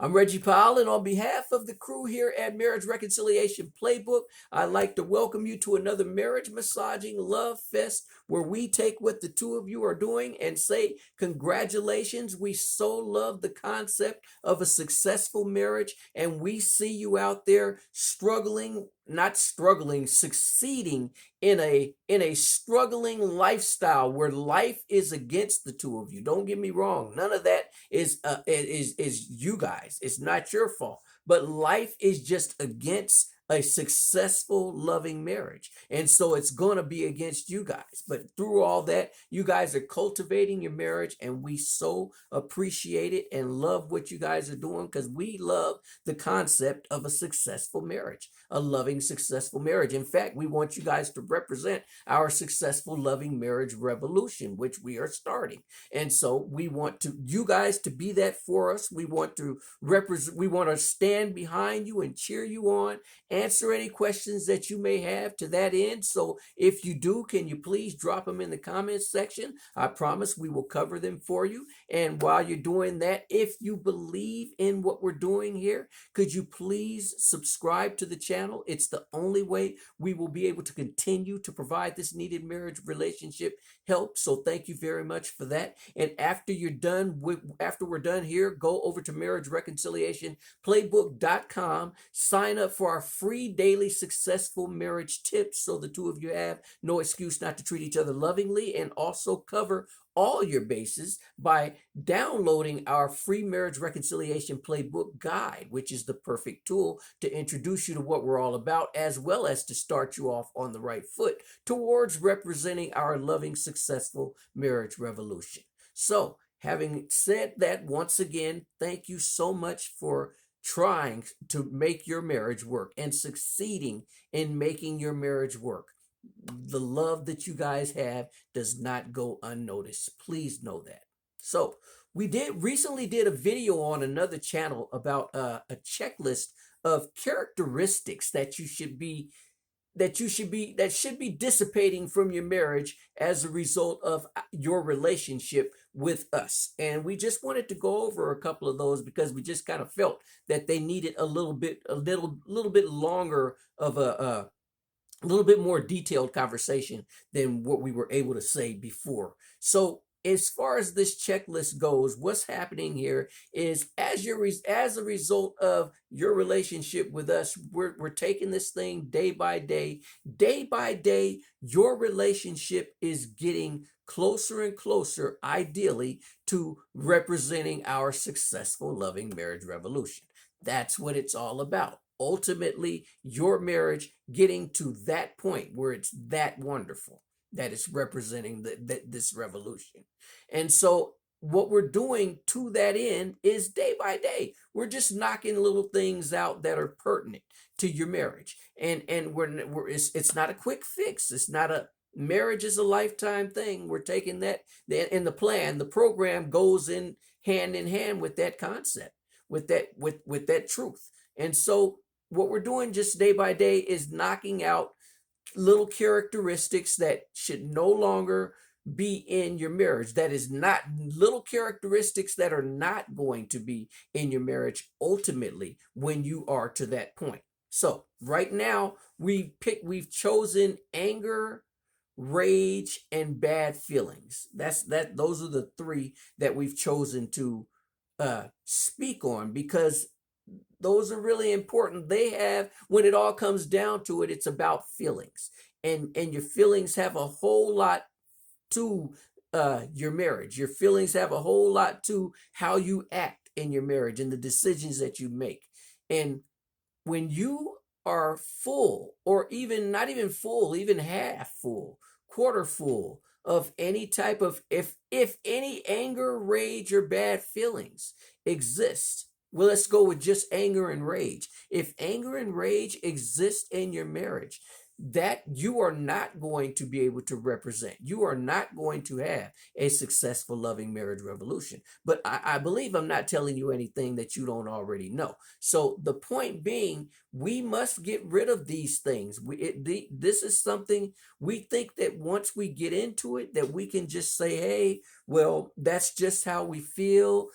I'm Reggie Powell, and on behalf of the crew here at Marriage Reconciliation Playbook, I'd like to welcome you to another marriage massaging love fest where we take what the two of you are doing and say, congratulations. We so love the concept of a successful marriage, and we see you out there struggling, not struggling, succeeding in a struggling lifestyle where life is against the two of you. Don't get me wrong. None of that is you guys. It's not your fault. But life is just against a successful, loving marriage. And so it's going to be against you guys. But through all that, you guys are cultivating your marriage, and we so appreciate it and love what you guys are doing because we love the concept of a successful marriage, a loving, successful marriage. In fact, we want you guys to represent our successful, loving marriage revolution, which we are starting. And so we want you guys to be that for us. We want to represent, we want to stand behind you and cheer you on, answer any questions that you may have to that end. So if you do, can you please drop them in the comments section? I promise we will cover them for you. And while you're doing that, if you believe in what we're doing here, could you please subscribe to the channel? It's the only way we will be able to continue to provide this needed marriage relationship help. So thank you very much for that. And after we're done here, go over to Marriage Reconciliation Playbook.com, sign up for our free daily successful marriage tips so the two of you have no excuse not to treat each other lovingly, and also cover all your bases by downloading our free Marriage Reconciliation Playbook guide, which is the perfect tool to introduce you to what we're all about, as well as to start you off on the right foot towards representing our loving, successful marriage revolution. So, having said that, once again, thank you so much for trying to make your marriage work and succeeding in making your marriage work. The love that you guys have does not go unnoticed. Please know that. So we recently did a video on another channel about a checklist of characteristics that should be dissipating from your marriage as a result of your relationship with us. And we just wanted to go over a couple of those because we just kind of felt that they needed a little bit longer of a little bit more detailed conversation than what we were able to say before. So as far as this checklist goes, what's happening here is as a result of your relationship with us, we're taking this thing day by day. Day by day, your relationship is getting closer and closer, ideally, to representing our successful, loving marriage revolution. That's what it's all about. Ultimately, your marriage getting to that point where it's that wonderful, that it's representing this revolution. And so what we're doing to that end is day by day, we're just knocking little things out that are pertinent to your marriage. And it's not a quick fix. It's not a marriage is a lifetime thing. We're taking that in the program goes in hand with that concept, with that truth. And so what we're doing just day by day is knocking out little characteristics that should no longer be in your marriage. That is not little characteristics that are not going to be in your marriage ultimately when you are to that point. So right now we've chosen anger, rage, and bad feelings. Those are the three that we've chosen to speak on because those are really important. When it all comes down to it, it's about feelings, and your feelings have a whole lot to your marriage. Your feelings have a whole lot to how you act in your marriage and the decisions that you make. And when you are full, or even not even full, even half full, quarter full of any type of, if any anger, rage, or bad feelings exist, well, let's go with just anger and rage. If anger and rage exist in your marriage, that you are not going to be able to represent. You are not going to have a successful, loving marriage revolution. But I believe I'm not telling you anything that you don't already know. So the point being, we must get rid of these things. This is something we think that once we get into it, that we can just say, hey, well, that's just how we feel.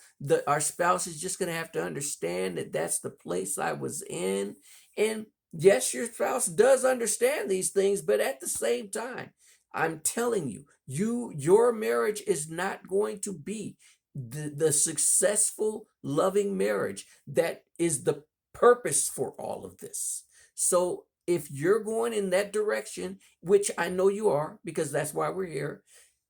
Our spouse is just going to have to understand that that's the place I was in. And yes, your spouse does understand these things, but at the same time, I'm telling you, your marriage is not going to be the successful, loving marriage that is the purpose for all of this. So if you're going in that direction, which I know you are, because that's why we're here,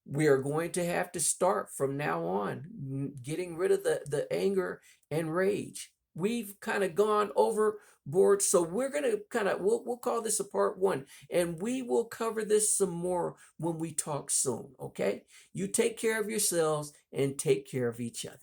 we are going to have to start from now on getting rid of the anger and rage. We've kind of gone overboard, so we're going to we'll call this a part one, and we will cover this some more when we talk soon. Okay, you take care of yourselves and take care of each other.